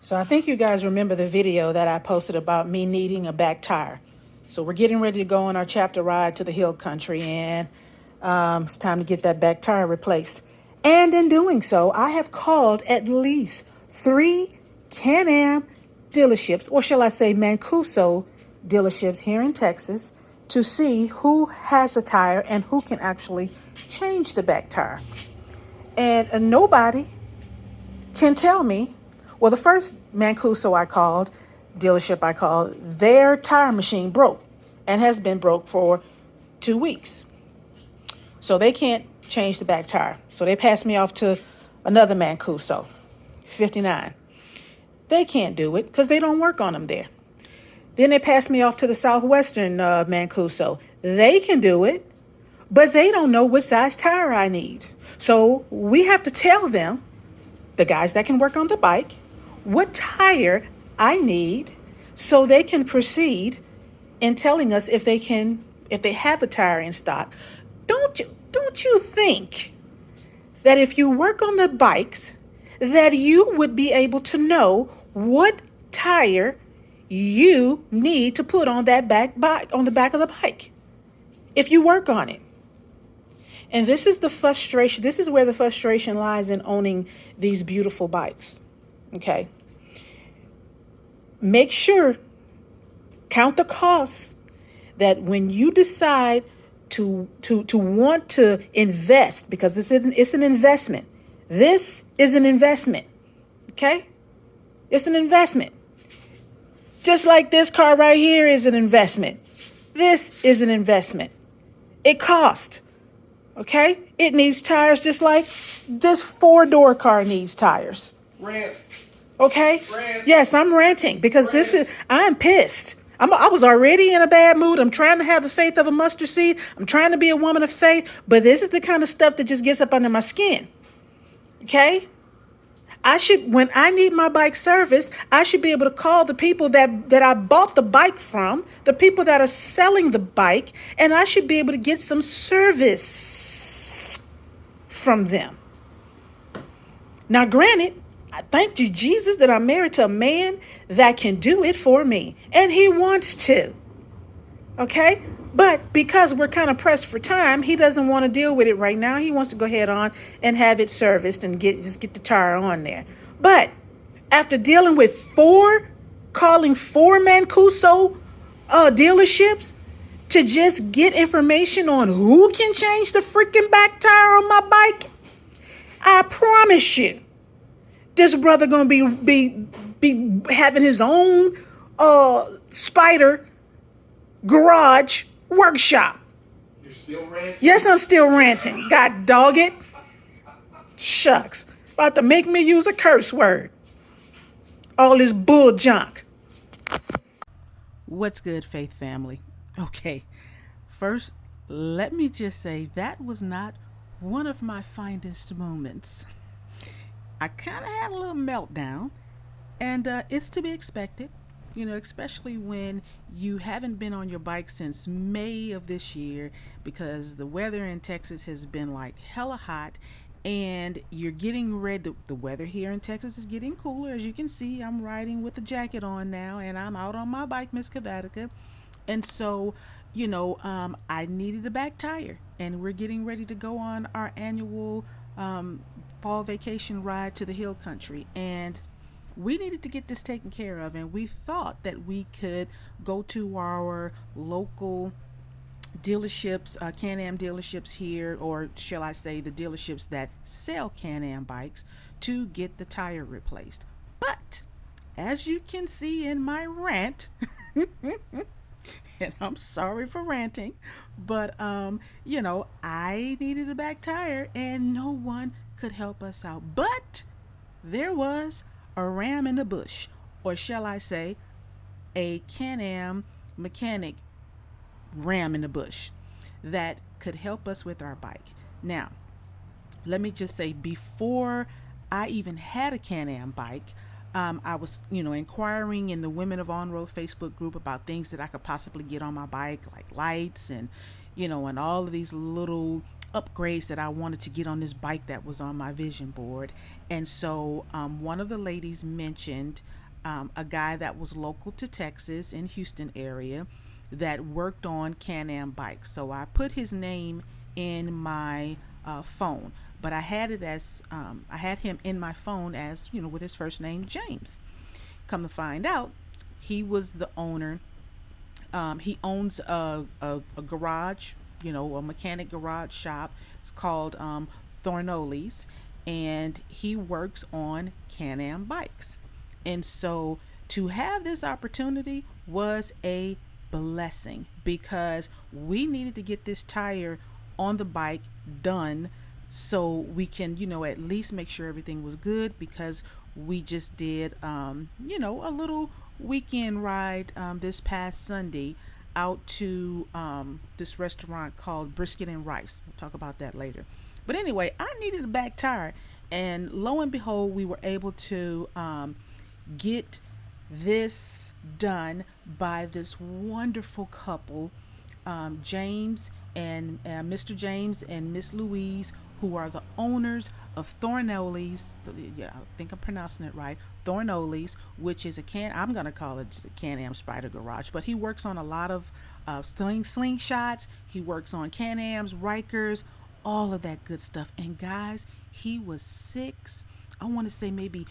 So I think you guys remember the video that I posted about me needing a back tire. So we're getting ready to go on our chapter ride to the hill country, and it's time to get that back tire replaced. And in doing so, I have called at least 3 Can-Am dealerships, or shall I say Mancuso dealerships here in Texas, to see who has a tire and who can actually change the back tire. And nobody can tell me. Well, the first dealership I called, their tire machine broke and has been broke for 2 weeks. So they can't change the back tire. So they passed me off to another Mancuso, 59. They can't do it because they don't work on them there. Then they passed me off to the Southwestern Mancuso. They can do it, but they don't know which size tire I need. So we have to tell them, the guys that can work on the bike, what tire I need so they can proceed in telling us if they have a tire in stock. Don't you think that if you work on the bikes, that you would be able to know what tire you need to put on that on the back of the bike if you work on it? And this is the frustration. This is where the frustration lies in owning these beautiful bikes. Okay. Make sure, count the costs, that when you decide to want to invest, because it's an investment. This is an investment. Okay? It's an investment. Just like this car right here is an investment. This is an investment. It costs. Okay? It needs tires just like this 4-door car needs tires. Rant. Okay? Rant. Yes, I'm ranting because I'm pissed. I was already in a bad mood. I'm trying to have the faith of a mustard seed. I'm trying to be a woman of faith, but this is the kind of stuff that just gets up under my skin. Okay? When I need my bike serviced, I should be able to call the people that I bought the bike from, the people that are selling the bike, and I should be able to get some service from them. Now, granted, I thank you, Jesus, that I'm married to a man that can do it for me, and he wants to. Okay? But because we're kind of pressed for time, he doesn't want to deal with it right now. He wants to go ahead on and have it serviced and get the tire on there. But after dealing with calling 4 Mancuso dealerships to just get information on who can change the freaking back tire on my bike, I promise you, this brother gonna be having his own Spyder garage workshop. You're still ranting? Yes, I'm still ranting. God dog it. Shucks. About to make me use a curse word. All this bull junk. What's good, Faith family? Okay. First, let me just say that was not one of my finest moments. I kind of had a little meltdown, and it's to be expected. You know, especially when you haven't been on your bike since May of this year, because the weather in Texas has been like hella hot, and you're getting ready. The weather here in Texas is getting cooler. As you can see, I'm riding with a jacket on now, and I'm out on my bike, Miss Cavatica. And so, I needed a back tire, and we're getting ready to go on our annual fall vacation ride to the hill country. And we needed to get this taken care of, and we thought that we could go to our local dealerships, Can-Am dealerships here, or shall I say the dealerships that sell Can-Am bikes, to get the tire replaced. But as you can see in my rant, and I'm sorry for ranting, but I needed a back tire and no one could help us out. But there was a ram in the bush, or shall I say a Can-Am mechanic ram in the bush that could help us with our bike. Now, let me just say, before I even had a Can-Am bike, I was, inquiring in the Women of On Road Facebook group about things that I could possibly get on my bike, like lights and, and all of these little upgrades that I wanted to get on this bike that was on my vision board. And so one of the ladies mentioned a guy that was local to Texas in Houston area that worked on Can-Am bikes. So I put his name in my phone, but I had it as I had him in my phone as, with his first name, James. Come to find out, he was the owner. He owns a garage, a mechanic garage shop. It's called Thornoli's, and he works on Can-Am bikes. And so to have this opportunity was a blessing, because we needed to get this tire on the bike done so we can, at least make sure everything was good, because we just did, a little weekend ride this past Sunday out to this restaurant called Brisket and Rice. We'll talk about that later. But anyway, I needed a back tire, and lo and behold, we were able to get this done by this wonderful couple, James and Mr. James and Miss Louise, who are the owners of Thornoli's. Yeah, I think I'm pronouncing it right. Thornoli's, which is I'm gonna call it a Can-Am Spyder garage, but he works on a lot of slingshots. He works on Can-Ams, Rikers, all of that good stuff. And guys, he was I want to say maybe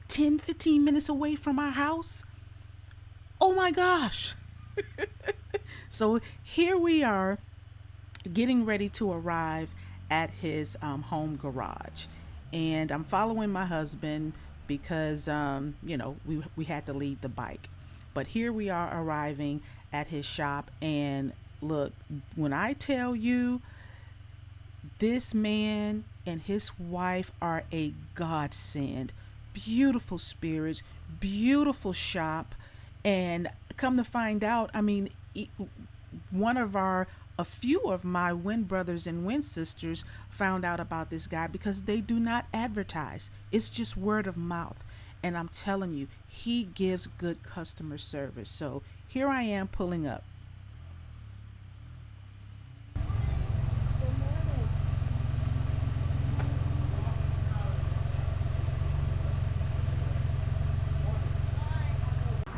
10-15 minutes away from our house. Oh my gosh. So here we are, getting ready to arrive at his home garage, and I'm following my husband because we had to leave the bike. But here we are arriving at his shop, and look, when I tell you, this man and his wife are a godsend. Beautiful spirits, beautiful shop. And come to find out, a few of my Wynn brothers and Wynn sisters found out about this guy because they do not advertise. It's just word of mouth. And I'm telling you, he gives good customer service. So here I am pulling up.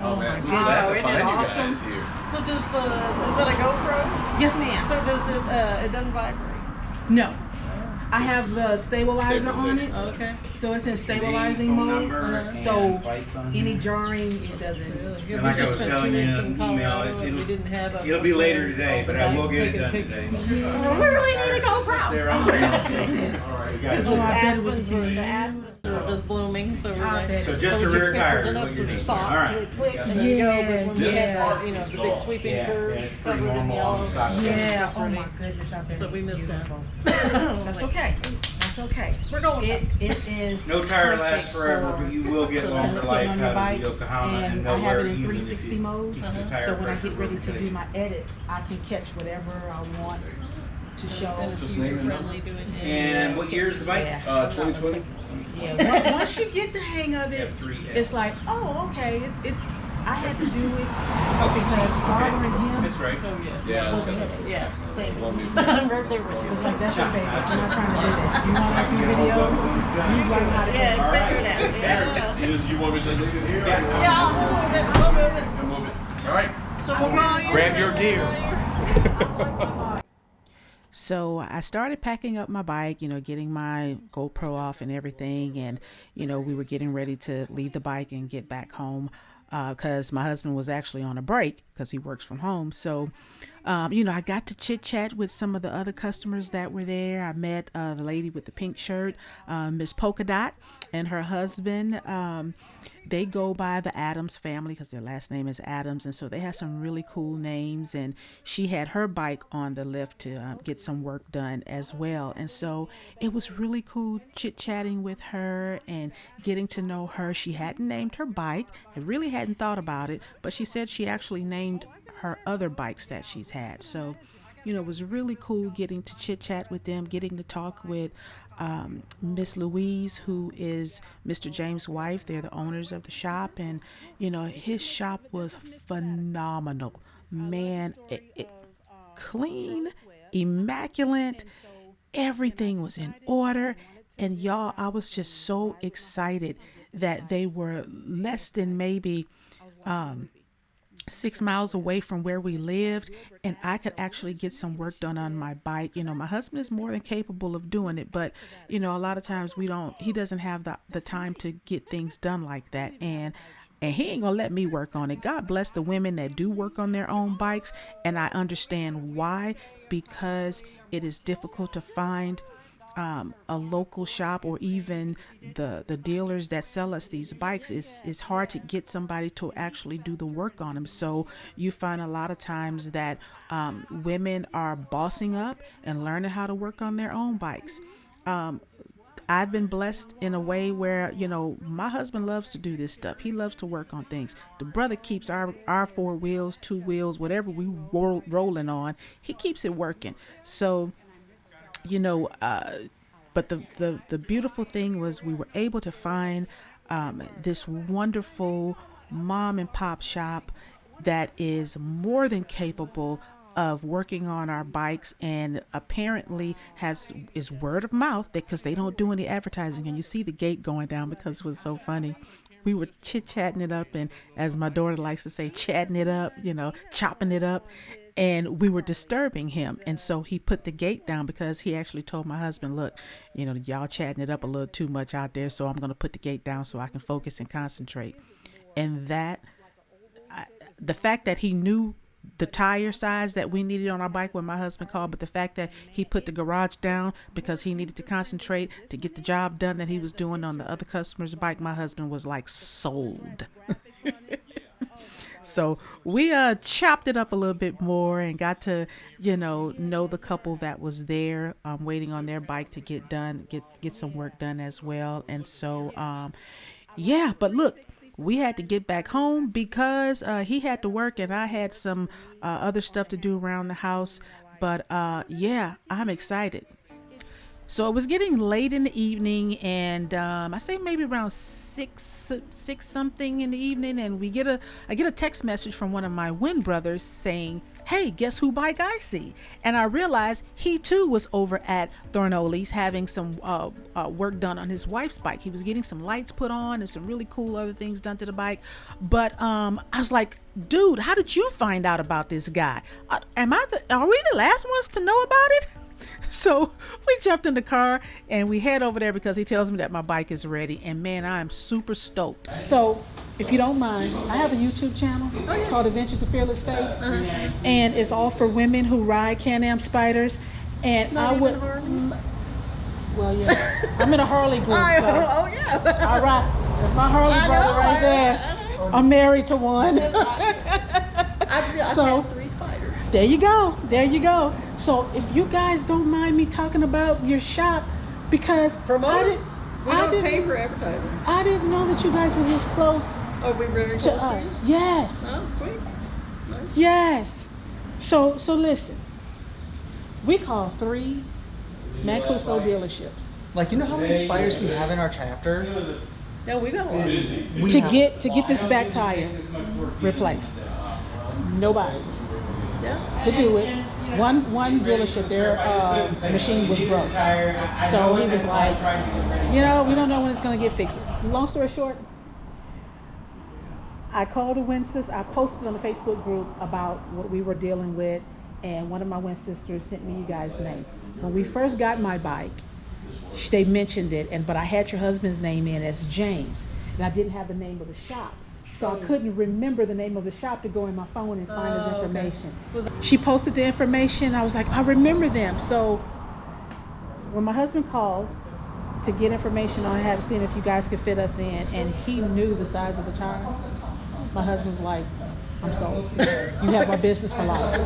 Oh man, my we're glad to isn't find it you awesome? guys here. So is that a GoPro? Yes, ma'am. So does it doesn't vibrate? No. I have the stabilizer on it. Okay. So it's in stabilizing mode. So any jarring, it doesn't. And like I was telling you in an email, it'll be later today, but I will get it done today. We really need a GoPro. There, I'm ready. Oh, All right, you Because guys. the I bet it was aspens were just blooming, so we're like, So just a would you rear pick tire it is up what you're to doing. stop, All right. and it clicked, and then go, but when we Yeah. had the big sweeping Yeah, curve it's pretty covered in normal yellow. on stock. Yeah. Oh my goodness, I bet. So it we was missed that. beautiful. That's okay. That's okay. We're going. It is. No tire lasts perfect forever, for but you will get putting longer it life on your out bike, of the Yokohama, and and I they'll have wear it in even if 360 you mode. keep the tire So when I pressure get ready to really do tight. my edits, I can catch whatever I want to show. And it's Just name user and friendly doing it. And what year is the bike? Yeah. 2020. Yeah. Once you get the hang of it, F3T. it's like, oh, okay. I had to do it because bothering him. That's right. Oh, yeah. Yeah. was a headache. Yeah, same. One meeting. I'm right there with It you. was like, that's your baby. I'm not trying to do that. You want a few videos? You learn how to do it. Yeah, figure it out. Yeah. You want me to just leave it here? Yeah, I'll move it. We'll move it. We'll move it. All right. So we'll call you. Grab your gear. So I started packing up my bike, getting my GoPro off and everything. And, we were getting ready to leave the bike and get back home because my husband was actually on a break because he works from home. So, I got to chit chat with some of the other customers that were there. I met the lady with the pink shirt, Miss Polka Dot, and her husband. They go by the Adams family because their last name is Adams. And so they have some really cool names. And she had her bike on the lift to get some work done as well. And so it was really cool chit-chatting with her and getting to know her. She hadn't named her bike. I really hadn't thought about it. But she said she actually named her other bikes that she's had. So, it was really cool getting to chit-chat with them, getting to talk with Miss Louise, who is Mr. James' wife. They're the owners of the shop, and his shop was phenomenal. Man, it clean, immaculate. Everything was in order. And y'all, I was just so excited that they were less than maybe 6 miles away from where we lived, and I could actually get some work done on my bike. You know, my husband is more than capable of doing it, but you know, a lot of times he doesn't have the time to get things done like that, and he ain't gonna let me work on it. God bless the women that do work on their own bikes, and I understand why, because it is difficult to find a local shop, or even the dealers that sell us these bikes. It's hard to get somebody to actually do the work on them. So you find a lot of times that women are bossing up and learning how to work on their own bikes. I've been blessed in a way where, you know, my husband loves to do this stuff. He loves to work on things. The brother keeps our 4 wheels, 2 wheels, whatever we rolling on, he keeps it working. So you know, but the beautiful thing was we were able to find this wonderful mom and pop shop that is more than capable of working on our bikes, and apparently is word of mouth, because they don't do any advertising. And you see the gate going down because it was so funny. We were chit-chatting it up, and as my daughter likes to say, chatting it up, you know, chopping it up. And we were disturbing him. And so he put the gate down, because he actually told my husband, look, you know, y'all chatting it up a little too much out there. So I'm going to put the gate down so I can focus and concentrate. And the fact that he knew the tire size that we needed on our bike when my husband called, but the fact that he put the garage down because he needed to concentrate to get the job done that he was doing on the other customer's bike, my husband was like sold. So we chopped it up a little bit more and got to, you know the couple that was there waiting on their bike to get done, get some work done as well. And so, yeah, but look, we had to get back home because he had to work and I had some other stuff to do around the house. But yeah, I'm excited. So it was getting late in the evening, and I say maybe around six something in the evening, and I get a text message from one of my Wynn brothers saying, hey, guess who bike I see? And I realized he too was over at Thornoli's having some work done on his wife's bike. He was getting some lights put on and some really cool other things done to the bike. But I was like, dude, how did you find out about this guy? Are we the last ones to know about it? So we jumped in the car and we head over there because he tells me that my bike is ready. And man, I am super stoked. So if you don't mind, I have a YouTube channel called Adventures of Fearless Faith. And it's all for women who ride Can-Am Spyders. And Not I would... even Harleys? Well, yeah. I'm in a Harley group. So. Oh, yeah. All right. That's my Harley brother right there. I'm married to one. I've had 3 Spyders. There you go. So if you guys don't mind me talking about your shop, because Promote us. We don't pay for advertising. I didn't know that you guys were this close Oh, we very close to to us. you? Yes. Oh, sweet. Nice. Yes. So listen. We call 3 Mancuso dealerships Like, you know how many Spyders we have in our chapter? No, we got a lot. to get this back tire replaced. Nobody Yeah. could do it. One dealership, their machine was broke. So he was like, we don't know when it's going to get fixed. Long story short, I called a Wynn sister. I posted on the Facebook group about what we were dealing with, and one of my Wynn sisters sent me you guys' name. When we first got my bike, they mentioned it, but I had your husband's name in as James, and I didn't have the name of the shop. So I couldn't remember the name of the shop to go in my phone and find his information. Okay. She posted the information. I was like, I remember them. So when my husband called to get information on seeing if you guys could fit us in, and he knew the size of the tires, my husband's like, I'm sold. You have my business for life.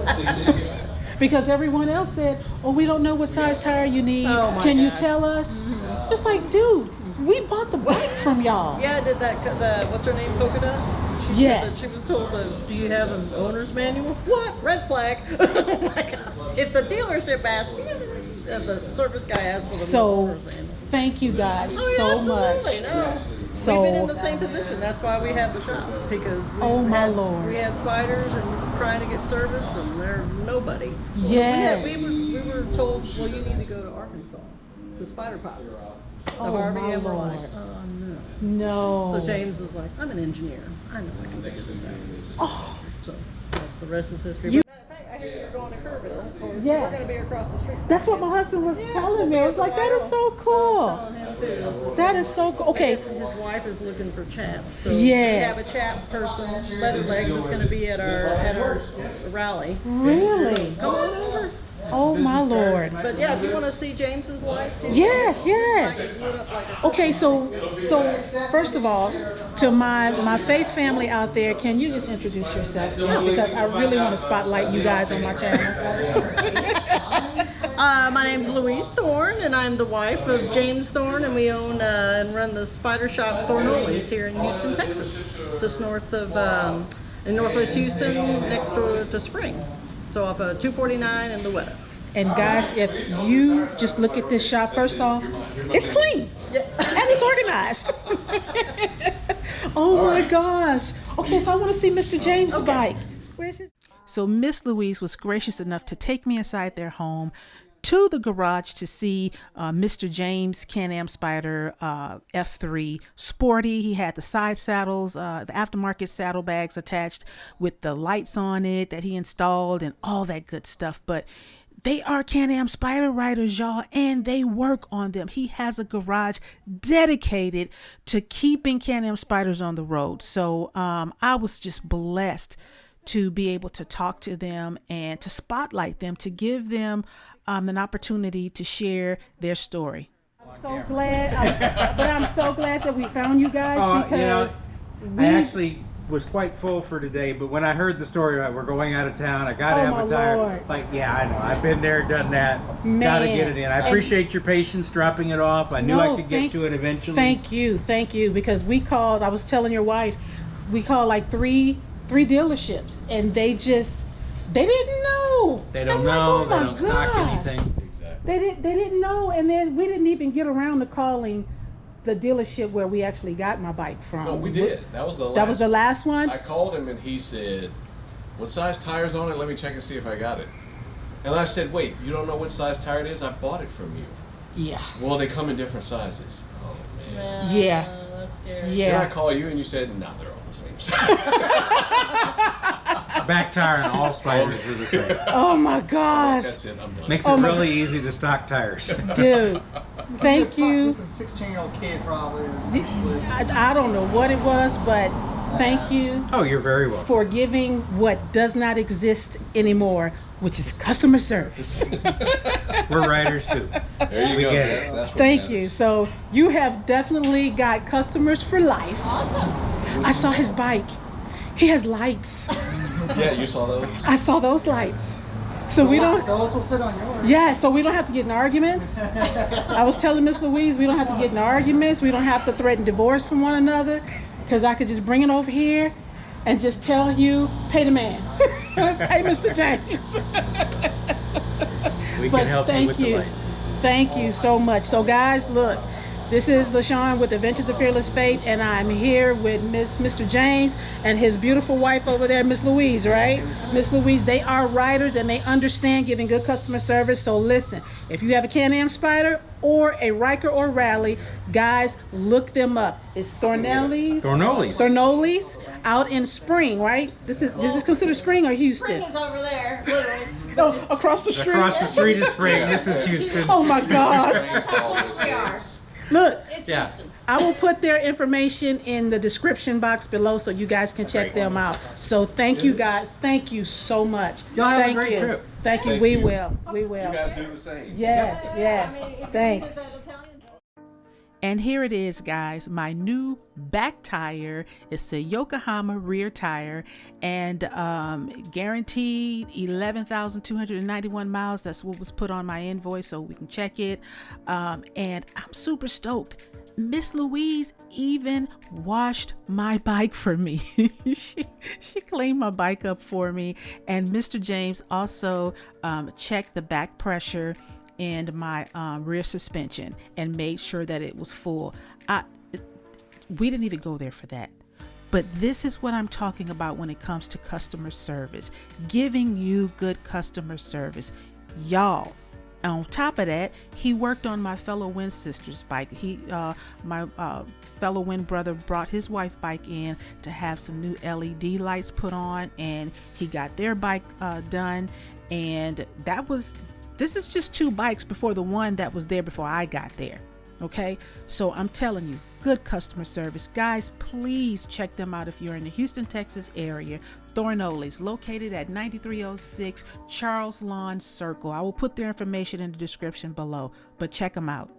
Because everyone else said, oh, we don't know what size tire you need. Oh my Can you God. tell us? It's like, dude, we bought the bike from y'all. Yeah, did the what's her name, Polka Dot? She Yes. said that she was told do you have an owner's manual? What? Red flag. Oh my God. If the dealership asked, the service guy asked for the So owner's manual. thank you guys Oh, yeah, so absolutely. much. No. So- We've been in the same position. That's why we have the shop, because Oh, my Lord. we had Spyders and we were trying to get service, and they're nobody. Yes. We were told, well, you need to go to Arkansas, to Spyder Pops. Oh, Harvey my and we're Lord. like, oh no. No. So James is like, I'm an engineer. I know I can figure this out. Oh. So that's the rest is history. You- Matter of fact, I hear you're going to Kerrville. Or Yeah. We're going to be across the street. That's what my husband was telling me. I was like, that is so I was cool. telling him too. That is so cool. Okay. His wife is looking for chaps. So Yes. we have a chap person, Leatherlegs, is going to be at our rally. Really? Come on over. Oh my Lord. But yeah, if you want to see James's life, see Yes, his yes. life is lit up like a- Okay, so first of all, to my faith family out there, can you just introduce yourself? Because I really want to spotlight you guys on my channel. My name's Louise Thorne, and I'm the wife of James Thorne, and we own and run the Spyder shop Thornoli's here in Houston, Texas, just north of in Northwest Houston, next to Spring. So off of 249 and Louetta. And guys, if you just look at this shop, first off, it's clean and it's organized. Oh my gosh. Okay, so I want to see Mr. James' bike. Where's his? So Miss Louise was gracious enough to take me inside their home to the garage to see Mr. James Can-Am Spyder F3 Sporty. He had the side saddles, the aftermarket saddlebags attached with the lights on it that he installed and all that good stuff. But they are Can-Am Spyder riders, y'all, and they work on them. He has a garage dedicated to keeping Can-Am Spyders on the road. So I was just blessed to be able to talk to them and to spotlight them, to give them an opportunity to share their story. I'm so glad, I'm so glad that we found you guys because I actually was quite full for today, but when I heard the story about we're going out of town, I got to have a tire. It's like, yeah, I know. I've been there, done that. Got to get it in. I appreciate your patience dropping it off. I knew I could get to it eventually. Thank you, because we called, I was telling your wife, we called like three dealerships, and they didn't know. They don't I'm know. like, oh they my don't stock gosh. anything. They didn't know, and then we didn't even get around to calling the dealership where we actually got my bike from. No, we did. That was the last. That was the last one. I called him and he said, "What size tire's on it? Let me check and see if I got it." And I said, "Wait, you don't know what size tire it is? I bought it from you." Yeah. Well, they come in different sizes. Oh man. Yeah. That's scary. Yeah. Then I call you and you said, "No, they're all the same size." Back tire and all Spyders are the same. Oh my gosh. That's it. I'm done. Makes it really easy to stock tires. Dude, thank you. Just a 16-year-old kid probably. It was useless. I don't know what it was, but thank you Oh, you're very welcome. for giving what does not exist anymore, which is customer service. We're riders too. There you We go. get it. That's what Thank matters. you. So you have definitely got customers for life. Awesome. I saw his bike. He has lights. Yeah, you saw those. I saw those lights. So we don't. Those will fit on yours. Yeah, so we don't have to get in arguments. I was telling Miss Louise, we don't have to get in arguments. We don't have to threaten divorce from one another, because I could just bring it over here and just tell you, pay the man. Pay Mr. James. We But can help you thank with you. the lights. Thank you so much. So guys, look, this is LaShaun with Adventures of Fearless Faith, and I'm here with Mr. James and his beautiful wife over there, Miss Louise, right? Miss Louise, they are riders and they understand giving good customer service. So listen, if you have a Can-Am Spyder or a Riker or Rally, guys, look them up. It's Thornoli's out in Spring, right? This is considered Spring or Houston? Spring is over there, literally. No, across the street. Across the street is Spring. This is Houston. Oh my gosh. That's how close we are. Look, It's Yeah. Houston. I will put their information in the description box below so you guys can check them out. So thank you guys. Thank you so much. Y'all have a Thank great you. trip. Thank you. Thank We you. will. We You will. guys do the same. Yes, I yes. mean, if you Thanks. get that Italian- And here it is, guys. My new back tire. It's a Yokohama rear tire, and guaranteed 11,291 miles. That's what was put on my invoice, so we can check it. And I'm super stoked. Miss Louise even washed my bike for me. she cleaned my bike up for me, and Mr. James also checked the back pressure and my rear suspension and made sure that it was full. We didn't even go there for that. But this is what I'm talking about when it comes to customer service, giving you good customer service. Y'all, On top of that, he worked on my fellow Win sister's bike. My fellow Win brother brought his wife bike in to have some new LED lights put on, and he got their bike done. And this is just 2 bikes before the one that was there before I got there. Okay, so I'm telling you, good customer service. Guys, please check them out if you're in the Houston, Texas area. Thornoley's, located at 9306 Charterlawn Circle. I will put their information in the description below, but check them out.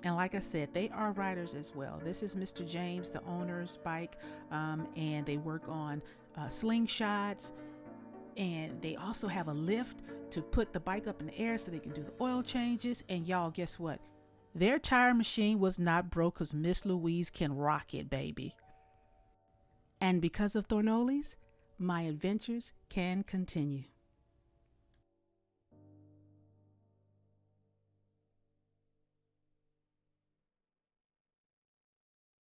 And like I said, they are riders as well. This is Mr. James, the owner's bike, and they work on slingshots, and they also have a lift to put the bike up in the air so they can do the oil changes. And y'all, guess what? Their tire machine was not broke because Miss Louise can rock it, baby. And because of Thornoley's, my adventures can continue.